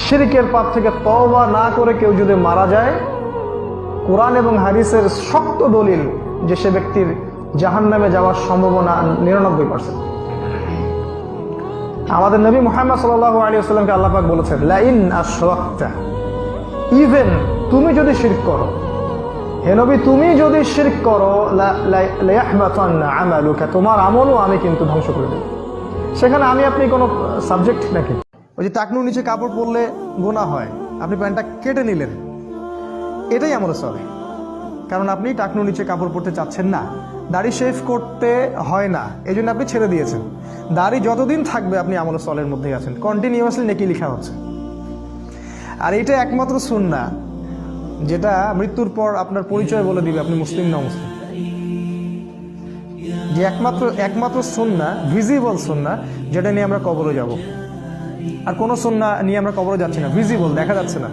শিরকের পাপ থেকে তওবা না করে কেউ যদি মারা যায়, কোরআন এবং হাদিসের শক্ত দলিল যে সে ব্যক্তির জাহান্নামে যাওয়ার সম্ভাবনা 99%। আমাদের নবী মুহাম্মদ সাল্লাল্লাহু আলাইহি ওয়াসাল্লামকে আল্লাহ পাক বলেছেন, লা ইন আশরাকতা, ইভেন তুমি যদি শিরক করো, হে নবী তুমি যদি শিরক করো, লা ইয়াহবাতান্না আমালুকা, তোমার আমলও আমি কিন্তু ধ্বংস করে দেব। সেখানে আমি আপনি কোনো সাবজেক্ট নাকি? ওই যে টাকনুর নিচে কাপড় পরলে গুনাহ হয়, আপনি প্যান্টটা কেটে নিলেন, এটাই আমলে চলে, কারণ আপনি টাকনুর নিচে কাপড় পরতে চাচ্ছেন না, দাড়ি শেভ করতে হয় না, এই জন্য আপনি ছেড়ে দিয়েছেন। দাড়ি যতদিন থাকবে আপনি আমলে চলের মধ্যেই আছেন, কন্টিনিউয়াসলি নেকি লেখা হচ্ছে। আর এটা একমাত্র সুন্নাহ যেটা মৃত্যুর পর আপনার পরিচয় বলে দিবে আপনি মুসলিম না মুসলিম। যে একমাত্র সুন্নাহ, ভিজিবল সুন্নাহ, যেটা নিয়ে আমরা কবরে যাব। আর কোনো সুন্নাহ নিয়ে আমরা কবরে যাচ্ছি না, ভিজিবল, দেখা যাচ্ছে না।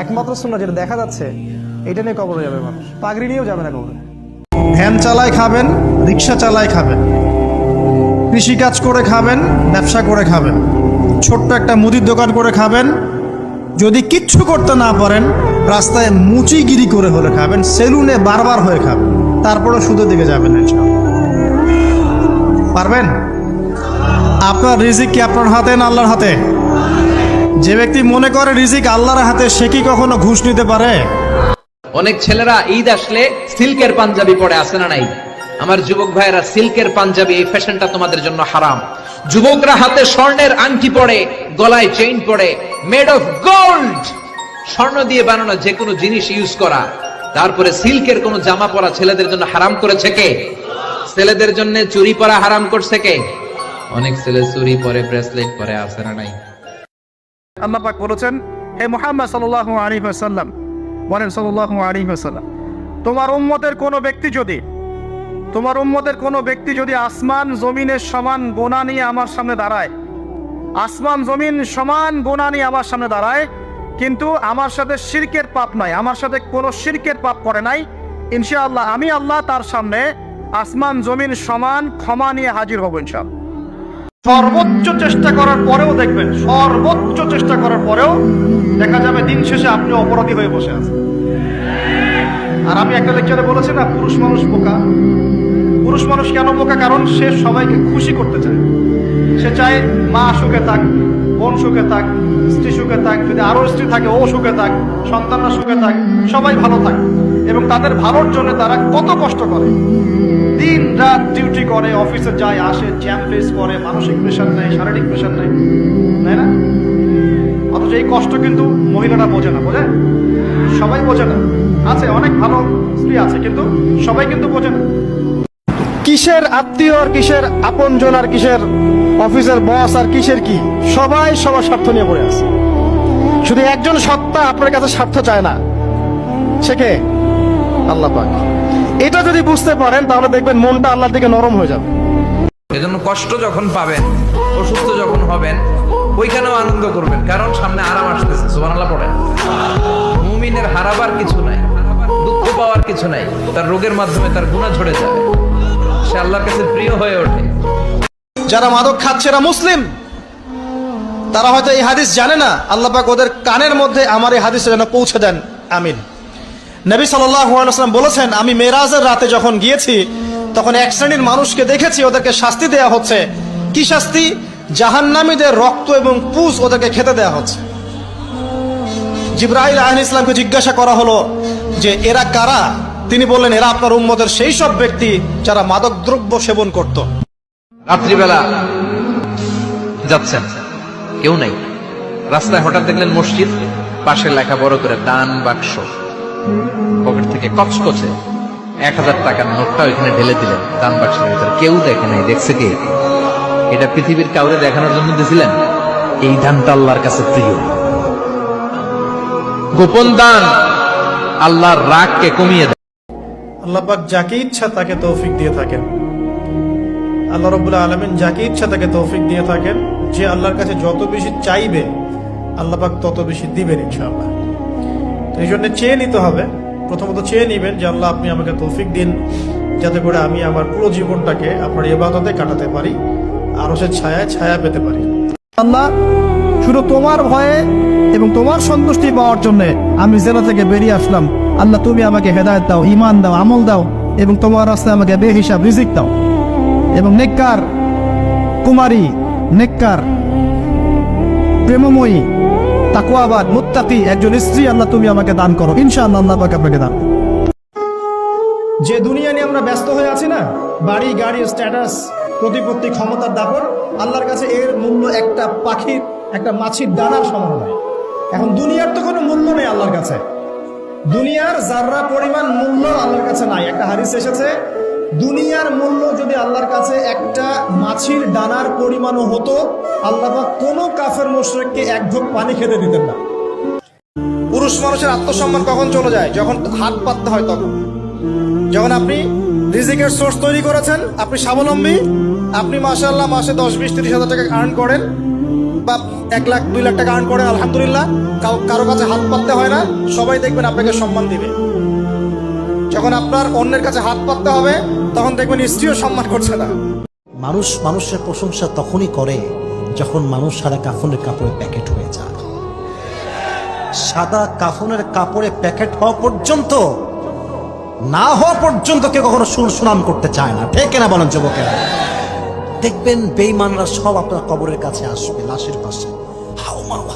একমাত্র সুন্নাহ যেটা দেখা যাচ্ছে, এটা নিয়ে কবরে যাবে মানুষ। পাগড়ি নিয়েও যাবে না কবরে। ভ্যান চালায় খাবেন, রিক্সা চালায় খাবেন, কৃষিকাজ করে খাবেন, ব্যবসা করে খাবেন, ছোট্ট একটা মুদির দোকান করে খাবেন, যদি কিচ্ছু করতে না পারেন রাস্তায় মুচিগিরি করে হলে খাবেন, সেলুনে বারবার হয়ে খাবেন, তারপরে সুদের দিকে যাবেন। পারবেন? আপনার রিজিক কি আপনার হাতে না আল্লাহর হাতে? যে ব্যক্তি মনে করে রিজিক আল্লাহর হাতে, সে কি কখনো ঘুষ নিতে পারে? অনেক ছেলেরা ঈদ আসলে সিল্কের পাঞ্জাবি পরে আসে না নাই? আমার যুবক ভাইয়েরা, সিল্কের পাঞ্জাবি এই ফ্যাশনটা তোমাদের জন্য হারাম। যুবকরা হাতে স্বর্ণের আংটি পরে, গলায় চেইন পরে, মেড অফ গোল্ড, স্বর্ণ দিয়ে বানানো যে কোনো জিনিস ইউজ করা, তারপরে সিল্কের কোনো জামা পরা ছেলেদের জন্য হারাম করেছে কে? ছেলেদের জন্য চুরি পরা হারাম করছে কে? অনেক ছেলে চুরি পরে, ব্রেসলেট পরে, আসে না নাই? আল্লাহ পাক বলেছেন, হে মুহাম্মদ সাল্লাল্লাহু আলাইহি ওয়াসাল্লাম, বলেন সাল্লাল্লাহু আলাইহি ওয়াসাল্লাম, তোমার উম্মতের কোনো ব্যক্তি যদি আসমান জমিনের সমান গোনা নিয়ে আমার সামনে দাঁড়ায়, আসমান জমিন সমান গোনা নিয়ে আমার সামনে দাঁড়ায়, কিন্তু আমার সাথে শিরকের পাপ নাই, আমার সাথে কোনো শিরকের পাপ করে নাই, ইনশাআল্লাহ আমি আল্লাহ তার সামনে আসমান জমিন সমান ক্ষমা নিয়ে হাজির হব ইনশাআল্লাহ। সর্বোচ্চ চেষ্টা করার পরেও দেখবেন, সর্বোচ্চ চেষ্টা করার পরেও দেখা যাবে দিন শেষে আপনি অপরাধী হয়ে বসে আছেন। আর আমি একটা লেকচারে বলেছি না, পুরুষ মানুষ বোকা। পুরুষ মানুষ কেন বোকা? কারণ সে সবাইকে খুশি করতে চায়। সে চায় মা সুখে থাক, বোন সুখে থাক, স্ত্রী সুখে থাক, যদি আরো স্ত্রী থাকে ও সুখে থাক, সন্তানরা সুখে থাক, সবাই ভালো থাক। এবং তাদের ভালোর জন্য তারা কত কষ্ট করে, দিন রাত ডিউটি করে, অফিসে যায় আসে, জ্যাম ফেস করে, মানসিক প্রেশার নেয়, শারীরিক প্রেশার নেয়, তাই না? অথচ এই কষ্ট কিন্তু মহিলারা বোঝে না, বোঝে? সবাই বোঝে না। আছে অনেক ভালো স্ত্রী আছে, কিন্তু সবাই কিন্তু বোঝে না। কিসের আত্মীয় আর কিসের আপনজন আর কিসের অফিসের বস আর কিসের কি, সবাই সবার স্বার্থ নিয়ে পড়ে আছে। শুধু একজন সত্তা আপনার কাছে স্বার্থ চায় না, সে কে? আল্লাহ পাক। এটা যদি বুঝতে পারেন তাহলে দেখবেন মনটা আল্লাহর দিকে নরম হয়ে যাবে। এজন্য কষ্ট যখন পাবেন, অসুস্থ যখন হবেন, ওইখানেও আনন্দ করবেন, কারণ সামনে আরাম আসতেছে। সুবহানাল্লাহ পড়েন। মুমিনের হারাবার কিছু নাই, দুঃখ পাওয়ার কিছু নাই, তার রোগের মাধ্যমে তার গুনাহ ঝরে যায়, সে আল্লাহর কাছে প্রিয় হয়ে ওঠে। যারা মাদক খাচ্ছে এরা মুসলিম, তারা হয়তো এই হাদিস জানে না। আল্লাহ পাক ওদের কানের মধ্যে আমার এই হাদিসটা যেন পৌঁছে দেন, আমিন। নবী সাল্লাল্লাহু আলাইহি ওয়াসাল্লাম বলেছেন, আমি মেরাজের রাতে যখন গিয়েছি তখন এক শ্রেণীর মানুষকে দেখেছি, ওদেরকে শাস্তি দেয়া হচ্ছে। কি শাস্তি? জাহান্নামীদের রক্ত এবং পুঁজ ওদেরকে খেতে দেয়া হচ্ছে। জিবরাইল আলাইহিস সালামকে জিজ্ঞাসা করা হলো যে এরা কারা? তিনি বললেন, এরা আপনার উম্মতের সেই সব ব্যক্তি যারা মাদক দ্রব্য সেবন করত। রাত্রিবেলা যাচ্ছেন, কেউ নাই, রাস্তায় হঠাৎ দেখলেন মসজিদ, পাশে লেখা বড় করে দান বাক্স, পকেট থেকে কচকচে 1000 টাকার নোটটা ওইখানে ঢেলে দিলেন দান বাক্সের ভিতরে। কেউ দেখে নাই, দেখছে কে? এটা পৃথিবীর কাউরে দেখানোর জন্য দিয়েছিলেন? এই দানটা আল্লাহর কাছে প্রিয়। গোপন দান আল্লাহর রাগকে কমিয়ে দেয়। আল্লাহ পাক যাকে ইচ্ছা তাকে তৌফিক দিয়ে থাকেন। আল্লাহ রাব্বুল আলামিন যাকে ইচ্ছা তাকে তৌফিক দিয়ে থাকেন। যে আল্লাহর কাছে যত বেশি চাইবে আল্লাহ পাক তত বেশি দিবেন ইনশাআল্লাহ। তো এই জন্য চেয়ে নিতে হবে। প্রথমত চেয়ে নিবেন যে আল্লাহ আপনি আমাকে তৌফিক দিন, যাতে করে আমি আমার পুরো জীবনটাকে আপনার ইবাদতে কাটাতে পারি, আরশের ছায়া পেতে পারি। আল্লাহ শুধু তোমার ভয়ে এবং তোমার সন্তুষ্টি পাওয়ার জন্য আমি জেলা থেকে বেরিয়ে আসলাম। আল্লাহ তুমি আমাকে হেদায়েত দাও, ঈমান দাও, আমল দাও এবং তোমার রাস্তায় আমাকে বেহিসাব রিজিক দাও এবং নেককার কুমারী, নেককার প্রেমময়ী, তাকওয়াবাদ, মুত্তাকি একজন স্ত্রী আল্লাহ তুমি আমাকে দান করো। ইনশাআল্লাহ আল্লাহ পাক আপনাকে দান। যে দুনিয়া নিয়ে আমরা ব্যস্ত হয়ে আছি না, বাড়ি গাড়ি, স্ট্যাটাস, প্রতিপত্তি, ক্ষমতার দাপট, আল্লাহর কাছে এর মূল্য একটা পাখির, একটা মাছির দানার সমান নয়। এখন দুনিয়ার তো কোনো মূল্য নেই আল্লাহর কাছে, দুনিয়ার যাররা পরিমাণ মূল্য আল্লাহর কাছে নাই। একটা হাদিস এসেছে, দুনিয়ার মূল্য যদি আল্লাহর কাছে একটা মাছির দানার পরিমাণও হতো, আল্লাহ পাক কোনো কাফের মুশরিককে এক ঢোক পানি খেতে দিতেন না। পুরুষ মানুষের আত্মসম্মান কখন চলে যায়? যখন হাত পাততে হয় তখন। যখন আপনি রিজিকের সোর্স তৈরি করেছেন, আপনি স্বাবলম্বী, আপনি মাশাআল্লাহ মাসে 10, 20, 30 হাজার টাকা আর্ন করেন বা 1 লাখ 2 লাখ টাকা আর্ন করেন, আলহামদুলিল্লাহ, কারো কাছে হাত পাততে হয় না, সবাই দেখবেন আপনাকে সম্মান দিবে। যখন আপনার অন্যের কাছে হাত পাততে হবে তখন দেখবেন স্ত্রীও সম্মান করছে না। মানুষ মানুষের প্রশংসা তখনই করে যখন মানুষ সাদা কাফনের কাপড়ে প্যাকেট হয়ে যায়। সাদা কাফনের কাপড়ে প্যাকেট হওয়া পর্যন্ত, না হওয়া পর্যন্ত কেউ কখনো সুনাম করতে চায় না, ঠিক না বলেন যুবকেরা? দেখবেন বেঈমানরা সব আপনার কবরের কাছে আসবে, লাশের পাশে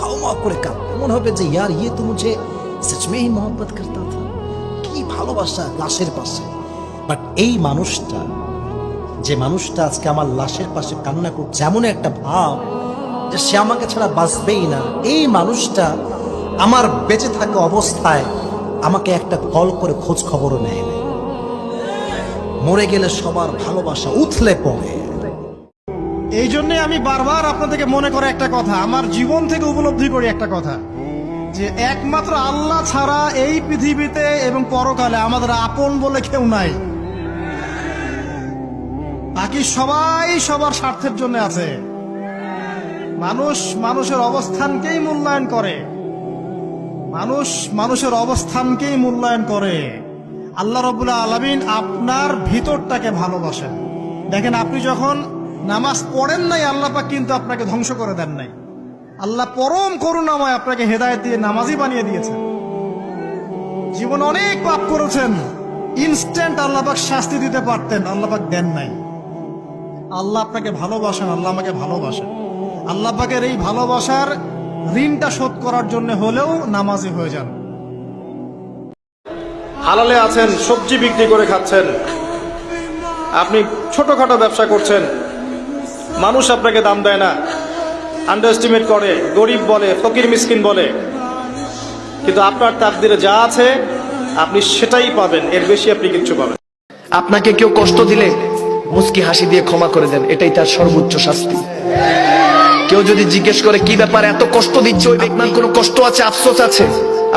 হাউমাউ করে কাঁদবে, মনে হবে যে ইয়ার ইয়ে তো মুঝে সচ মে হি মোহব্বত করতা থা, কি ভালোবাসা লাশের পাশে। বাট এই মানুষটা, যে মানুষটা আজকে আমার লাশের পাশে কান্না করছে, এমন একটা ভাব যে সে আমাকে ছাড়া বাঁচবেই না, এই মানুষটা আমার বেঁচে থাকা অবস্থায় আমাকে একটা কল করে খোঁজ খবরও নেয় না। মরে গেলে সবার ভালোবাসা উথলে পড়ে। এই জন্যে আমি বারবার আপনাদেরকে মনে করে একটা কথা, আমার জীবন থেকে উপলব্ধি করি একটা কথা, যে একমাত্র আল্লাহ ছাড়া এই পৃথিবীতে এবং পরকালে আমাদের আপন বলে কেউ নাই। বাকি সবাই সবার স্বার্থের জন্য আছে। মানুষ মানুষের অবস্থানকেই মূল্যায়ন করে, মানুষ মানুষের অবস্থানকেই মূল্যায়ন করে। আল্লাহ রাব্বুল আলামিন আপনার ভিতরটাকে ভালোবাসেন। দেখেন, আপনি যখন নামাজ পড়েন নাই, আল্লাহ পাক কিন্তু আপনাকে ধ্বংস করে দেন নাই। আল্লাহ পরম করুণাময় আপনাকে হেদায়েত দিয়ে নামাজি বানিয়ে দিয়েছেন। জীবন অনেক পাপ করেছেন, ইনস্ট্যান্ট আল্লাহ পাক শাস্তি দিতে পারতেন, আল্লাহ পাক দেন নাই। আল্লাহ আপনাকে ভালোবাসেন, আল্লাহ আমাকে ভালোবাসেন। আল্লাহ পাকের এই ভালোবাসার ঋণটা শোধ করার জন্য হলেও নামাজি হয়ে যান। হালালে আছেন, সবজি বিক্রি করে খাচ্ছেন, আপনি ছোটখাটো ব্যবসা করছেন, মানুষ আপনাকে দাম দেয় না, আন্ডার এস্টিমেট করে, গরিব বলে, ফকির মিসকিন বলে, কিন্তু আপনার তাকদিরে যা আছে আপনি সেটাই পাবেন, এর বেশি আপনি কিচ্ছু পাবেন। আপনাকে কেউ কষ্ট দিলে মুস্কি হাসি দিয়ে ক্ষমা করে দেন, এটাই তার সর্বোচ্চ শাস্তি। কেউ যদি জিজ্ঞেস করে কি ব্যাপার এত কষ্ট দিচ্ছ, আপনার কোনো কষ্ট আছে, আফসোস আছে,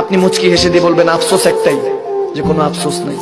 আপনি মুচকি হেসে দিয়ে বলবেন আফসোস একটাই, যে কোনো আফসোস নাই।